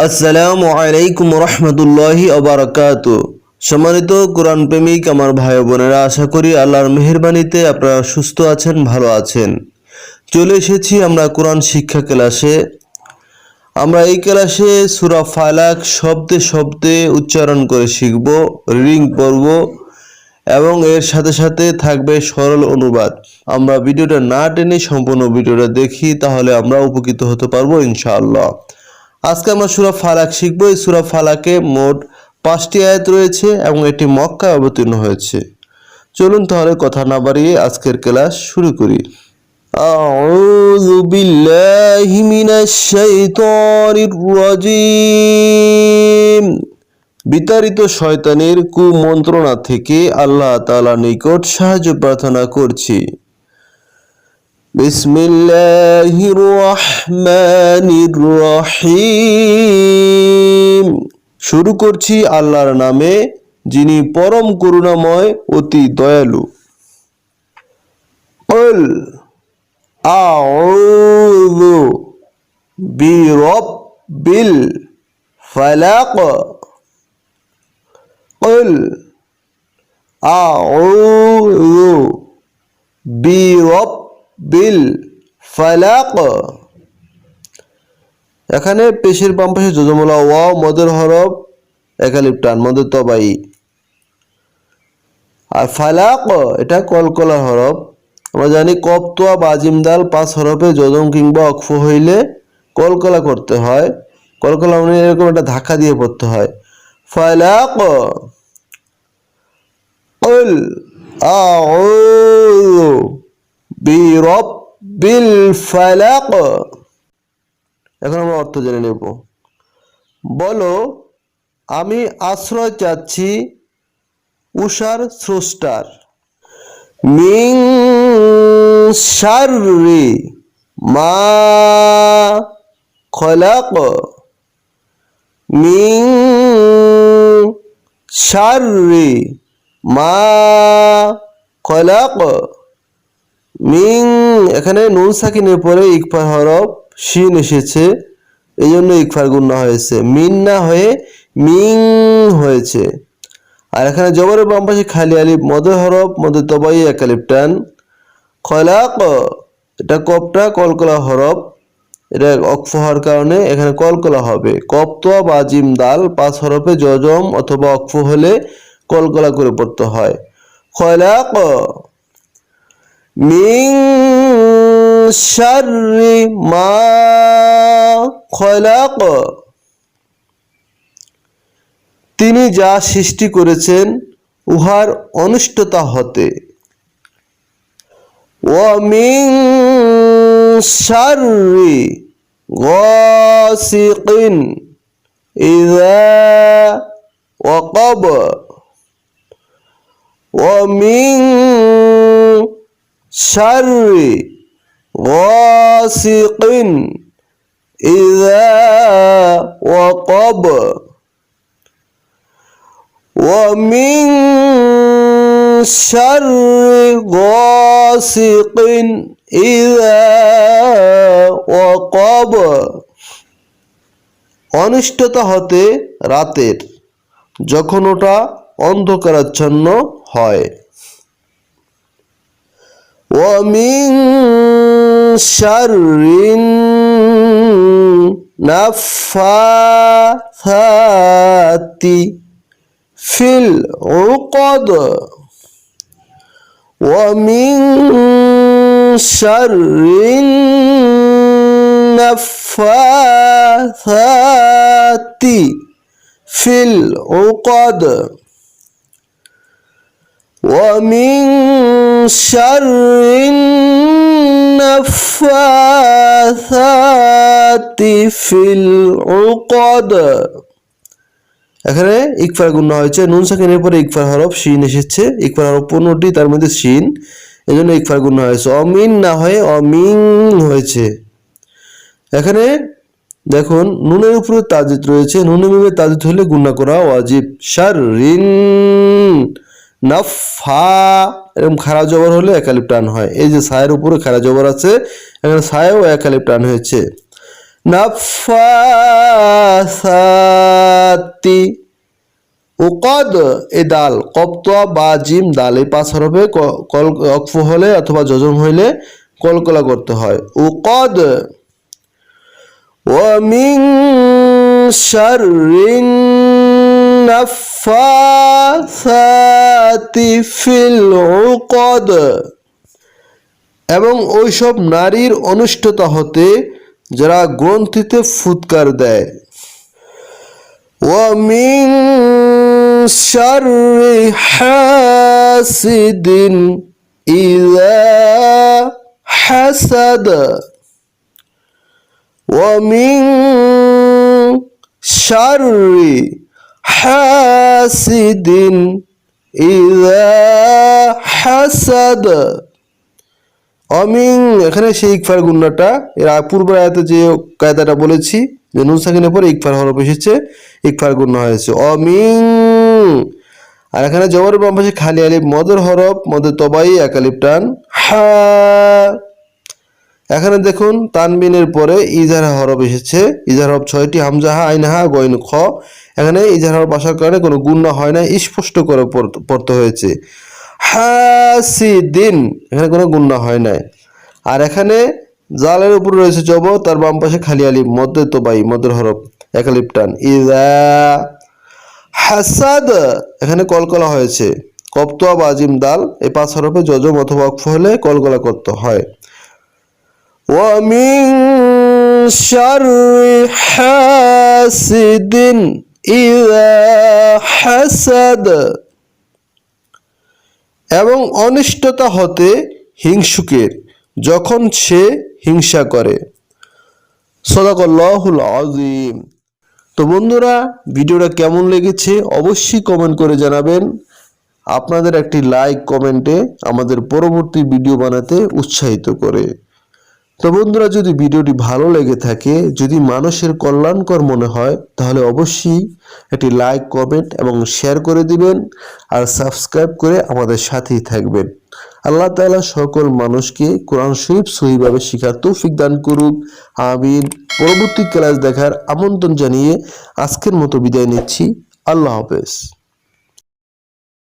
আসসালামু আলাইকুম রহমতুল্লাহি ওবারাকাতু। সম্মানিত কোরআন প্রেমিক আমার ভাই বোনেরা, আশা করি আল্লাহর মেহেরবানিতে আপনারা সুস্থ আছেন, ভালো আছেন। চলে এসেছি আমরা কোরআন শিক্ষা ক্লাসে। আমরা এই ক্লাসে সূরা ফালাক শব্দে শব্দে উচ্চারণ করে শিখব, রিডিং পড়ব এবং এর সাথে সাথে থাকবে সরল অনুবাদ। আমরা ভিডিওটা না টেনে সম্পূর্ণ ভিডিওটা দেখি, তাহলে আমরা উপকৃত হতে পারবো ইনশাআল্লাহ। আজকে আমরা সূরা ফালাক শিখব। এই সূরা ফালাকে মোট 5টি আয়াত রয়েছে এবং এটি মক্কায় অবতীর্ণ হয়েছে। চলুন তাহলে কথা না বাড়িয়ে আজকের ক্লাস শুরু করি। আউযু বিল্লাহি মিনাশ শাইতানির রাজীম। বিতাড়িত শয়তানের কুমন্ত্রণা থেকে আল্লাহ তাআলার নিকট সাহায্য প্রার্থনা করছি। বিসমিল্লাহির রহমানির রহিম। শুরু করছি আল্লাহর নামে, যিনি পরম করুণাময়, অতি দয়ালু। কুল আউযু বিরাব্বিল ফালাক। কুল আউযু বিরাব্বিল ফালাক। এখানে পেশের বাম পাশে যজমলা ওয়া, মদের হরফ এক আলিফ টান, মদের তবাই। আর ফালাক এটা কলকলা হরফ। আমরা জানি কফ তোয়া বা জিম দাল 5 হরফে যজম কিংবা অক্ফ হইলে কলকলা করতে হয়। কলকলা মানে এরকম একটা ধাক্কা দিয়ে পড়তে হয়। ফালাক। কুল আউযু বিরাব্বিল ফালাক। এখন আমরা অর্থ জেনে নেব। বলো, আমি আশ্রয় চাচ্ছি উষার স্রষ্টার। মিন শাররি মা খলাক। মিন শাররি মা খলাক। মিন এখানে নুন সাকিনের পরে ইকফার হরফ শিন এসেছে, এই জন্য ইকফার গুণনা হয়েছে, মিন না হয়ে মিং হয়েছে। আর এখানে জবরের বাম পাশে খালি আলিফ, মদের হরফ, মদের তবাই এক আলিফ টান। খলাক এটা কপটা কলকলা হরফ, এটা অক্ফ হওয়ার কারণে এখানে কলকলা হবে। কফ তোয়া বা জিম দাল 5 হরফে যজম অথবা অক্ফ হলে কলকলা করে পড়তে হয়। খলাক মিন শাররি মা খলাক। তিনি যা সৃষ্টি করেছেন উহার অনিষ্টতা হতে। ওয়া মিন শাররি গাসিকিন ইযা ওয়াকাব। ওয়া মিন শাররি গাসিকিন ইযা ওয়াকাব। ওয়া মিন শাররি গাসিকিন ইযা ওয়াকাব। অনিষ্টতা হতে রাতের, যখন ওটা অন্ধকারাচ্ছন্ন হয়। ওয়া মিন শাররিন নাফাসাতি ফিল উকদ। ওয়া মিন শাররিন নাফাসাতি ফিল উকদ। ওয়া মিন শাররিন নাফাসাতি ফিল উকদ। এখানে ইকফার গুণনা হয়েছে, নুন সাকিনের পরে ইকফার হরফ শিন এসেছে, ইকফার হরফ 15টি, তার মধ্যে শিন, এজন্য ইকফার গুণনা হয়েছে। অমিন না হয়ে অমিন হয়েছে। এখানে দেখুন নুনের উপরে তাজিদ রয়েছে, নুনে মিমে তাজিদ হলে গুণনা করা ওয়াজিব। শাররিন নাফা এরকম খাড়া জবর হলে এক আলিফ টান হয়। এই যে সায়ের উপরে খাড়া জবর আছে, এখানে সায়েও এক আলিফ টান হয়েছে। নাফাসাতি। উকদ এ দাল কপ্তোয়া বা জিম দাল এই 5 হরফে কল অক্ফ হলে অথবা জজম হইলে কলকলা করতে হয়। উকদ। ওয়া মিন শাররিন নাফাসাতি ফিল উকদ, এবং ওইসব নারীর অনিষ্টতা হতে যারা গ্রন্থিতে ফুৎকার দেয়। ওয়া মিন শাররি হাসিদিন ইযা হাসাদ, ওয়া মিন শাররি হাসিদিন ইযা হাসাদ। অমিং এখানে সেই ইকফার গুণনাটা এর পূর্বের আয়াতে যে কায়দাটা বলেছি যে নুন সাকিনের পরে ইকফার হরফ এসেছে, ইকফার গুণনা হয়েছে অমিং। আর এখানে জবরের বাম পাশে খালি আলিফ মদের হরফ, মদের তবাই এক আলিফ টান হা। এখানে দেখুন তানবিনের পরে ইজার হরফ এসেছে, ইজার হরফ 6টি, হামজাহা আইনহা গইন খ। এখানে ইজার হরফ আসার কারণে কোনো গুণনা হয় না, স্পষ্ট করে পড়তে হয়েছে হাসিদিন, এখানে কোনো গুণনা হয় নাই। আর এখানে জালের উপরে রয়েছে জবর, তার বাম পাশে খালি আলিফ মধ্যে তোবাই মদের হরফ এক আলিফ টান ইযা হাসাদ, এখানে কলকলা হয়েছে কপ্তোয়া বা জিম দাল এই 5 হরফে জজম অথবা ওয়াকফ হলে কলকলা করতে হয়। ওয়া মিন শাররি হাসিদিন ইযা হাসাদ, এবং অনিষ্টতা হতে হিংসুকের যখন সে হিংসা করে। সাদাকাল্লাহুল আযীম। তো বন্ধুরা, ভিডিওটা কেমন লেগেছে অবশ্যই কমেন্ট করে জানাবেন। আপনাদের একটি লাইক কমেন্টে আমাদের পরবর্তী ভিডিও বানাতে উৎসাহিত করে। তো বন্ধুরা, যদি ভিডিওটি ভালো লেগে থাকে, যদি মানুষের কল্যাণকর মনে হয়, তাহলে অবশ্যই একটি লাইক কমেন্ট এবং শেয়ার করে দিবেন আর সাবস্ক্রাইব করে আমাদের সাথেই থাকবেন। আল্লাহ তাআলা সকল মানুষকে কোরআন শরীফ সহিভাবে শেখার তৌফিক দান করুক, আমিন। পরবর্তী ক্লাস দেখার আমন্ত্রণ জানিয়ে আজকের মতো বিদায় নিচ্ছি। আল্লাহ হাফেজ।